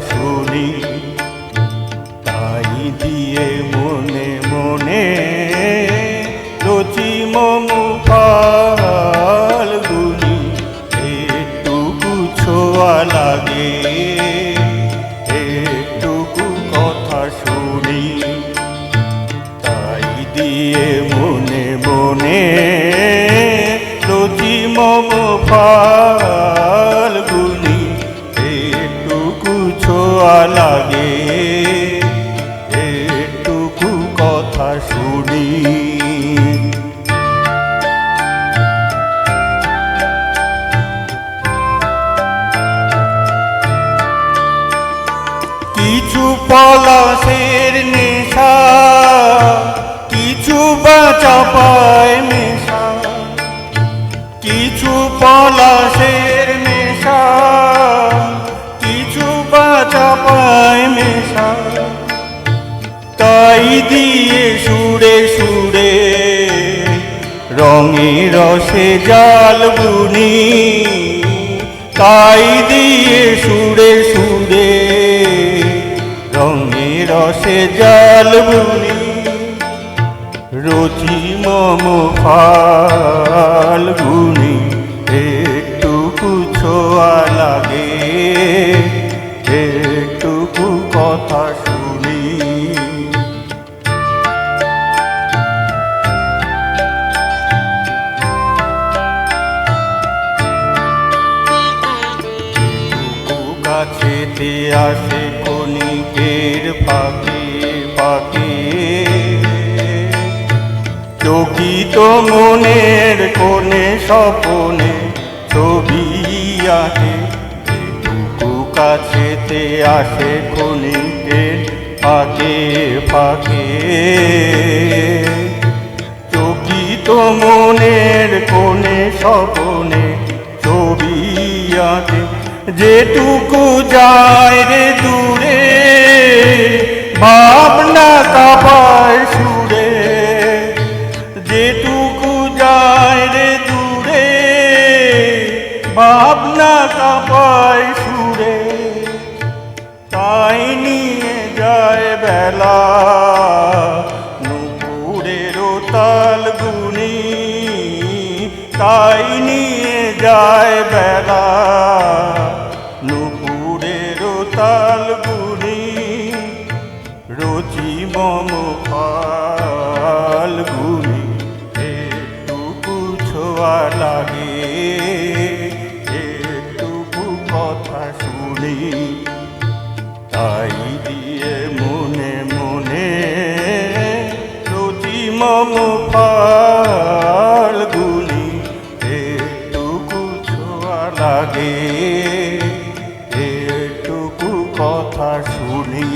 শুনি, তাই দিয়ে মনে মনে রচি মম ফাল্গুনি। একটুকু ছোঁয়া লাগে, একটুকু কথা শুনি, তাই দিয়ে মনে মনে রচি মম ফাল্গুনি। একটুকু ছোঁয়া লাগে, একটুকু কথা শুনি। কিছু পলাশের নেশা, কিছু বা চাপায় মেশা, কিছু পলাশের নেশা, কিছু বা চাপায় মেশা, তাই দিয়ে সুরে সুরে রঙে রসে জাল বুনি। তাই দিয়ে সুরে সুরে রঙে রসে জাল বুনি। রচি মম ফাল্গুনি, একটুকু ছোঁয়া লাগে, একটুকু কথা শুনি। কাছেতে আসে ক্ষণিকের ফাঁকে ফাঁকে, চকিত মনের কোণে স্বপনে ছবি আঁকে। যেটুকু কাছেতে আসে ক্ষণিকের ফাঁকে ফাঁকে, চকিত মনের কোণে স্বপনে ছবি আঁকে। যেটুকু যায় রে দূরে ভাবনা কাঁপায় সুরে, যেটুকু যায় রে দূরে ভাবনা কাঁপায় সুরে, তাই নিয়ে যায় বেলা নুপুরের তালগুনি। তাই নিয়ে যায় বেলা নুপুরের তালগুনি। রচি মম ফাল্গুনি, একটুকু ছোঁয়া লাগে, একটুকু কথা শুনি, তাই দিয়ে মনে মনে রচি মম ফাল্গুনি। একটুকু ছোঁয়া লাগে, একটুকু কথা শুনি।